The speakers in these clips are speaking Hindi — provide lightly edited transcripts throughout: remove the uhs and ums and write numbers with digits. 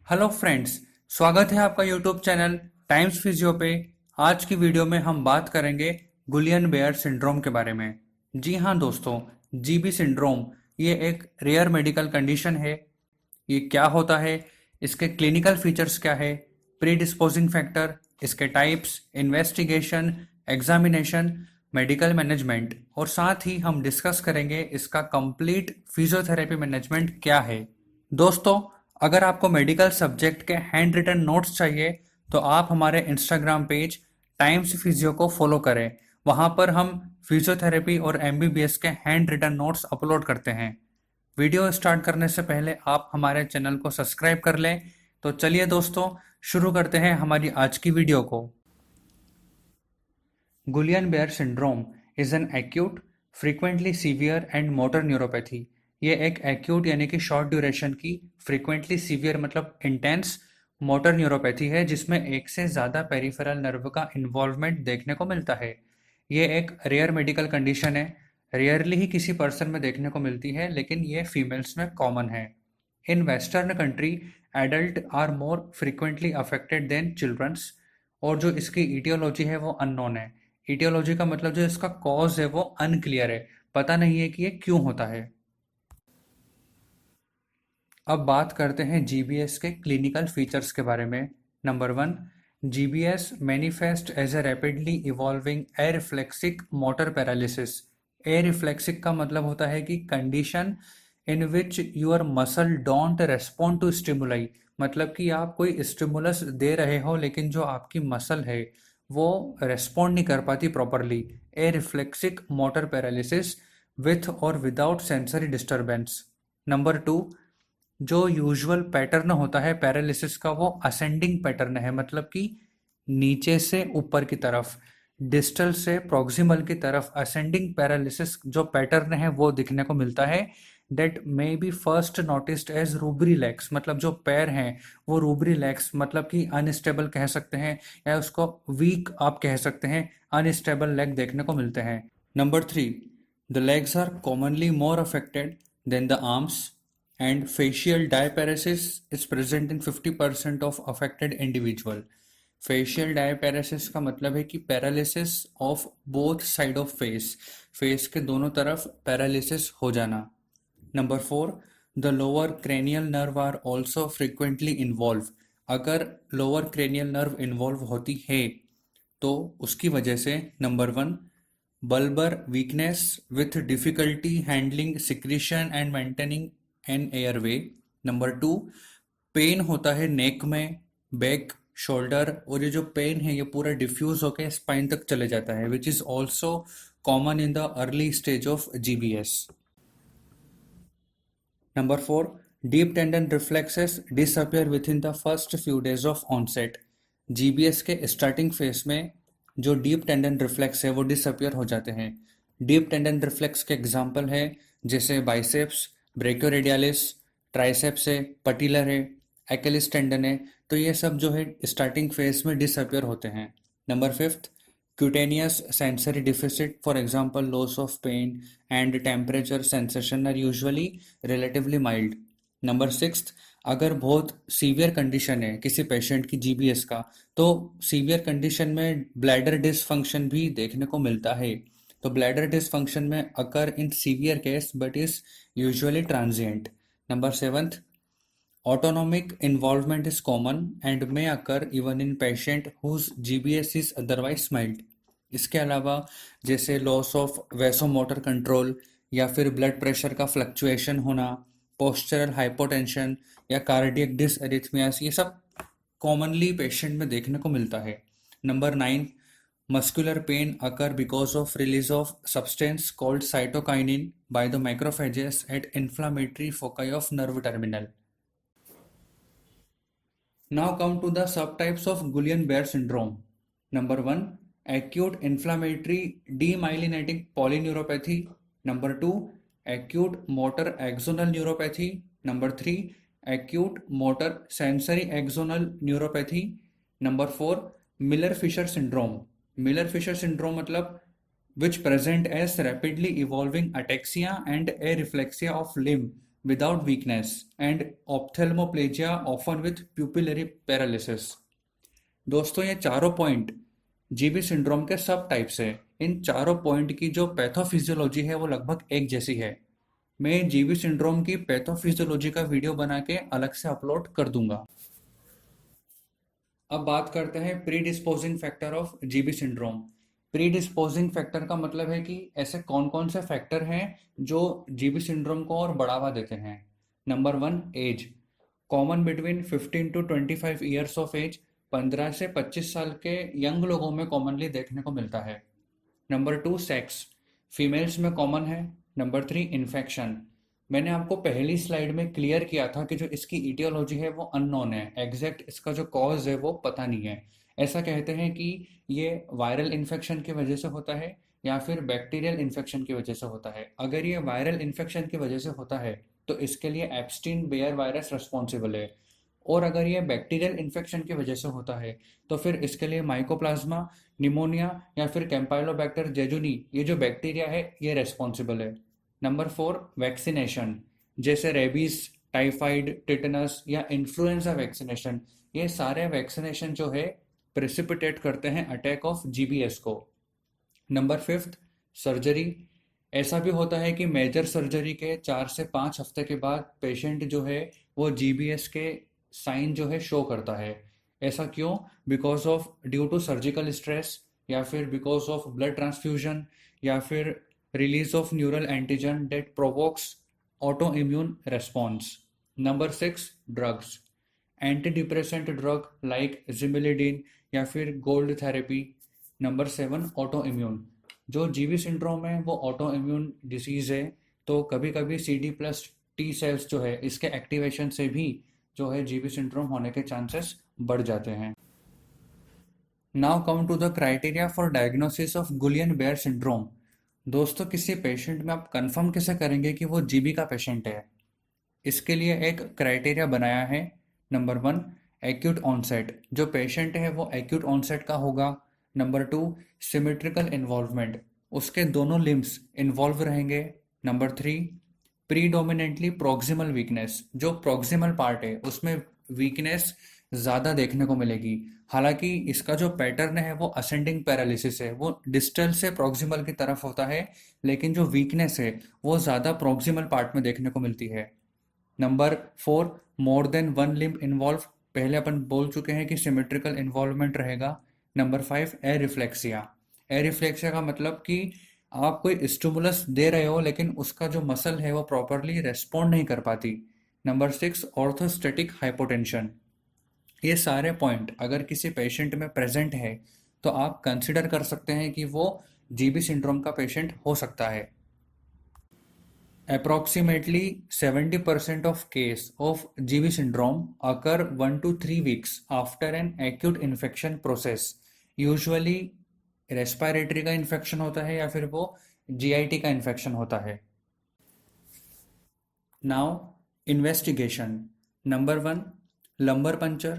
हेलो फ्रेंड्स, स्वागत है आपका यूट्यूब चैनल टाइम्स फिजियो पे। आज की वीडियो में हम बात करेंगे गुलियन बेयर सिंड्रोम के बारे में। जी हाँ दोस्तों, जीबी सिंड्रोम ये एक रेयर मेडिकल कंडीशन है। ये क्या होता है, इसके क्लिनिकल फीचर्स क्या है, प्री डिस्पोजिंग फैक्टर, इसके types, investigation, examination, medical management और साथ ही हम डिस्कस करेंगे इसका कंप्लीट फिजियोथेरेपी मैनेजमेंट क्या है। दोस्तों, अगर आपको मेडिकल सब्जेक्ट के हैंड रिटन नोट्स चाहिए तो आप हमारे इंस्टाग्राम पेज टाइम्स फिजियो को फॉलो करें। वहाँ पर हम फिजियोथेरेपी और एमबीबीएस के हैंड रिटन नोट्स अपलोड करते हैं। वीडियो स्टार्ट करने से पहले आप हमारे चैनल को सब्सक्राइब कर लें। तो चलिए दोस्तों, शुरू करते हैं हमारी आज की वीडियो को। Guillain Barre syndrome is an acute, frequently severe and motor neuropathy. ये एक एक्यूट यानी कि शॉर्ट ड्यूरेशन की, फ्रीक्वेंटली सीवियर मतलब इंटेंस मोटर न्यूरोपैथी है जिसमें एक से ज़्यादा पेरिफेरल नर्व का इन्वॉल्वमेंट देखने को मिलता है। ये एक रेयर मेडिकल कंडीशन है, रेयरली ही किसी पर्सन में देखने को मिलती है, लेकिन ये फीमेल्स में कॉमन है। In western country adult are more frequently affected than childrens. और जो इसकी ईटियोलॉजी है वो अननोन है। ईटियोलॉजी का मतलब जो इसका कॉज है वो अनक्लियर है, पता नहीं है कि ये क्यों होता है। अब बात करते हैं जीबीएस के क्लिनिकल फीचर्स के बारे में। Number 1, GBS manifest as a rapidly evolving areflexic motor paralysis. Areflexic का मतलब होता है कि condition in which your muscle don't respond to stimuli. मतलब कि आप कोई स्टिमुलस दे रहे हो लेकिन जो आपकी मसल है वो रेस्पॉन्ड नहीं कर पाती प्रॉपरली। एरिफ्लेक्सिक मोटर पैरालिसिस विथ और विदाउट सेंसरी डिस्टर्बेंस। नंबर 2, जो यूजुअल पैटर्न होता है पैरालिसिस का वो असेंडिंग पैटर्न है, मतलब कि नीचे से ऊपर की तरफ, डिस्टल से प्रॉक्सिमल की तरफ असेंडिंग पैरालिसिस जो पैटर्न है वो दिखने को मिलता है। That may be first noticed as rubbery legs, मतलब जो पैर हैं वो रूबरी लेग्स मतलब कि अनस्टेबल कह सकते हैं या उसको वीक आप कह सकते हैं, अनस्टेबल लेग देखने को मिलते हैं। Number 3, the legs are commonly more affected than the arms and facial diaparesis is present in 50% of affected individual. Facial diparesis का मतलब है कि paralysis of both side of face, face के दोनों तरफ पैरालिसिस हो जाना। Number 4, the lower cranial nerve are also frequently involve. अगर लोअर क्रेनियल नर्व इन्वॉल्व होती है तो उसकी वजह से number 1, bulbar weakness with difficulty handling secretion and maintaining an airway. Number 2, pain होता है नेक में, बैक, शोल्डर, और ये जो पेन है ये पूरा डिफ्यूज होकर स्पाइन तक चले जाता है, which is also common in the early stage of GBS. Number 4, deep tendon reflexes disappear with in the first few days of onset. GBS के स्टार्टिंग फेज में जो डीप टेंडन रिफ्लेक्स है वो डिसअपियर हो जाते हैं। डीप टेंडन रिफ्लेक्स के एग्जांपल है जैसे बाइसेप्स, ब्रेकियोरेडियालिस, ट्राइसेप्स है, पटिलर है, एक्लिस टेंडन है। तो ये सब जो है स्टार्टिंग फेज में डिसअपियर होते हैं। Number 5, cutaneous sensory deficit, for example loss of pain and temperature sensation are usually relatively mild. Number 6, अगर बहुत सीवियर कंडीशन है किसी पेशेंट की जीबीएस का तो सीवियर कंडीशन में ब्लैडर डिसफंक्शन भी देखने को मिलता है। तो ब्लैडर डिसफंक्शन में occur in severe case but is usually transient. Number 7, autonomic involvement is common and may occur even in patient whose GBS is otherwise mild. इसके अलावा जैसे लॉस ऑफ वैसोमोटर कंट्रोल या फिर ब्लड प्रेशर का फ्लक्चुएशन होना, पोस्चरल हाइपोटेंशन या कार्डियक डिसएरिथमियास, ये सब कॉमनली पेशेंट में देखने को मिलता है। Number 9, muscular pain occur because of release of substance called cytokinin by the microphages at inflammatory foci of nerve terminal. Now come to the subtypes of Guillain-Barré syndrome. Number 1, acute inflammatory demyelinating polyneuropathy. Number 2, acute motor axonal neuropathy. Number 3, acute motor sensory axonal neuropathy. Number 4, Miller-Fisher syndrome. Miller-Fisher syndrome मतलब which present as rapidly evolving ataxia and areflexia of limb without weakness and ophthalmoplegia often with pupillary paralysis। दोस्तों ये चारों पॉइंट जीबी सिंड्रोम के सब टाइप्स है। इन चारों पॉइंट की जो पैथोफिजियोलॉजी है वो लगभग एक जैसी है। मैं जीबी सिंड्रोम की पैथोफिजियोलॉजी का वीडियो बना के अलग से अपलोड कर दूंगा। अब बात करते हैं pre disposing factor of GB syndrome. Pre disposing factor का मतलब है कि ऐसे कौन कौन से फैक्टर हैं जो जीबी सिंड्रोम को और बढ़ावा देते हैं। Number 1, age. Common between 15 to 25 years of age. 15 से 25 साल के यंग लोगों में कॉमनली देखने को मिलता है। Number 2, sex. फीमेल्स में कॉमन है। Number 3, infection. मैंने आपको पहली स्लाइड में क्लियर किया था कि जो इसकी इटियोलॉजी है वो अननोन है, एग्जैक्ट इसका जो कॉज है वो पता नहीं है। ऐसा कहते हैं कि ये वायरल इन्फेक्शन की वजह से होता है या फिर बैक्टीरियल इन्फेक्शन की वजह से होता है। अगर ये वायरल इन्फेक्शन की वजह से होता है तो इसके लिए एप्स्टीन बेयर वायरस रिस्पॉन्सिबल है, और अगर ये बैक्टीरियल इन्फेक्शन की वजह से होता है तो फिर इसके लिए माइकोप्लाज्मा, निमोनिया या फिर कैंपाइलोबैक्टर जेजुनी, ये जो बैक्टीरिया है ये रेस्पॉन्सिबल है। Number 4, vaccination. जैसे रेबीज, टाइफाइड, टिटनस या इन्फ्लुएंजा वैक्सीनेशन, ये सारे वैक्सीनेशन जो है प्रेसिपिटेट करते हैं अटैक ऑफ जीबीएस को। Number 5, surgery. ऐसा भी होता है कि मेजर सर्जरी के 4 से 5 हफ्ते के बाद पेशेंट जो है वो जीबीएस के साइन जो है शो करता है। ऐसा क्यों? Because of due to surgical stress, या फिर बिकॉज ऑफ ब्लड ट्रांसफ्यूजन, या फिर release of neural antigen that provokes autoimmune response. Number 6, drugs. Antidepressant drug like zimelidine या फिर गोल्ड थेरेपी। Number 7, autoimmune। जो जीबी सिंड्रोम है वो ऑटो इम्यून डिसीज है, तो कभी कभी CD+T सेल्स जो है इसके एक्टिवेशन से भी जो है जीबी सिंड्रोम होने के चांसेस बढ़ जाते हैं। Now come to the criteria for diagnosis of Guillain Barre syndrome. दोस्तों किसी पेशेंट में आप कंफर्म कैसे करेंगे कि वो जीबी का पेशेंट है? इसके लिए एक क्राइटेरिया बनाया है। Number 1, acute onset. जो पेशेंट है वो एक्यूट ऑनसेट का होगा। Number 2, symmetrical involvement. उसके दोनों लिम्स इन्वॉल्व रहेंगे। Number 3, predominantly proximal weakness. जो प्रॉक्सिमल पार्ट है उसमें वीकनेस ज़्यादा देखने को मिलेगी। हालांकि इसका जो पैटर्न है वो असेंडिंग पैरालिसिस है, वो डिस्टल से प्रॉक्सिमल की तरफ होता है, लेकिन जो वीकनेस है वो ज़्यादा प्रॉक्सिमल पार्ट में देखने को मिलती है। Number 4, more than one limb involve. पहले अपन बोल चुके हैं कि सिमेट्रिकल इन्वॉल्वमेंट रहेगा। नंबर 5, एरिफ्लेक्सिया। एरिफ्लेक्सिया का मतलब कि आप कोई स्टिमुलस दे रहे हो लेकिन उसका जो मसल है वो प्रॉपरली रेस्पॉन्ड नहीं कर पाती। Number 6, orthostatic hypotension. ये सारे पॉइंट अगर किसी पेशेंट में प्रेजेंट है तो आप कंसिडर कर सकते हैं कि वो जीबी सिंड्रोम का पेशेंट हो सकता है। Approximately 70% of case of GB syndrome occur 1 to 3 weeks after an acute infection process। Usually respiratory का इन्फेक्शन होता है या फिर वो जीआईटी का इन्फेक्शन होता है। Now investigation. Number 1, lumbar puncture।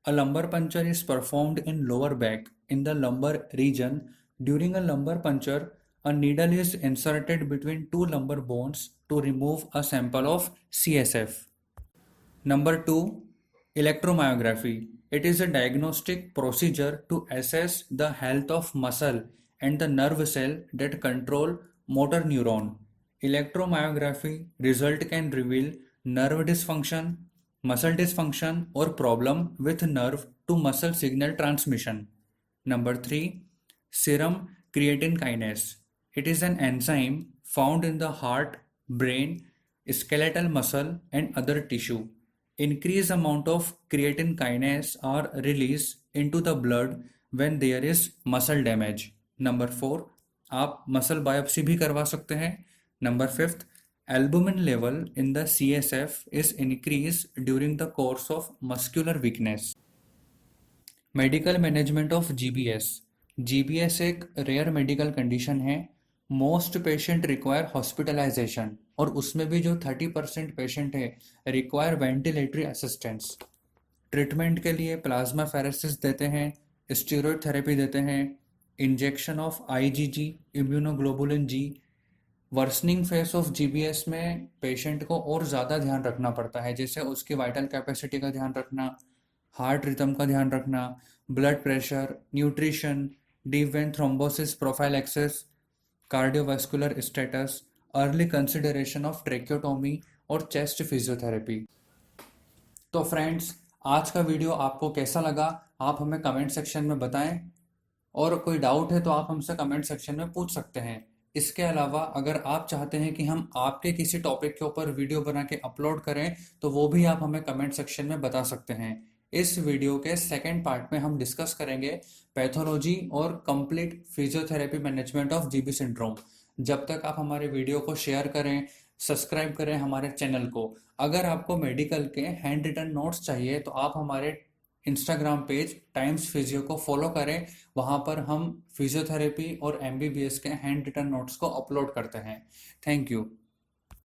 A lumbar puncture is performed in lower back in the lumbar region. During a lumbar puncture, a needle is inserted between two lumbar bones to remove a sample of CSF। Number 2, electromyography। It is a diagnostic procedure to assess the health of muscle and the nerve cell that control motor neuron। Electromyography result can reveal nerve dysfunction, muscle dysfunction or problem with nerve to muscle signal transmission। Number 3, serum creatine kinase। It is an enzyme found in the heart, brain, skeletal muscle and other tissue। Increased amount of creatine kinase are released into the blood when there is muscle damage। Number 4, आप मसल बायोप्सी भी करवा सकते हैं। Number 5, albumin level in the CSF is increased during the course of muscular weakness। Medical management of GBS. GBS एक रेयर मेडिकल कंडीशन है। मोस्ट पेशेंट रिक्वायर हॉस्पिटलाइजेशन, और उसमें भी जो 30% पेशेंट है रिक्वायर वेंटिलेटरी असिस्टेंस। ट्रीटमेंट के लिए प्लाज्मा फेरेसिस देते हैं, स्टीरॉयड थेरेपी देते हैं, injection of IgG, immunoglobulin G, worsening face of GBS में पेशेंट को और ज़्यादा ध्यान रखना पड़ता है, जैसे उसकी वाइटल कैपेसिटी का ध्यान रखना, हार्ट रिदम का ध्यान रखना, blood pressure, nutrition, deep vein thrombosis prophylaxis, cardiovascular status, early consideration of tracheostomy और चेस्ट फिजियोथेरेपी। तो फ्रेंड्स, आज का वीडियो आपको कैसा लगा आप हमें कमेंट सेक्शन में बताएं, और कोई डाउट है तो आप हमसे कमेंट सेक्शन में पूछ सकते हैं। इसके अलावा अगर आप चाहते हैं कि हम आपके किसी टॉपिक के ऊपर वीडियो बना के अपलोड करें तो वो भी आप हमें कमेंट सेक्शन में बता सकते हैं। इस वीडियो के सेकंड पार्ट में हम डिस्कस करेंगे पैथोलॉजी और complete physiotherapy management of GB syndrome. जब तक आप हमारे वीडियो को शेयर करें, सब्सक्राइब करें हमारे चैनल को। अगर आपको मेडिकल के हैंड रिटन नोट्स चाहिए तो आप हमारे इंस्टाग्राम पेज टाइम्स फिजियो को फॉलो करें। वहाँ पर हम फिजियोथेरेपी और एमबीबीएस के हैंड रिटन नोट्स को अपलोड करते हैं। Thank you.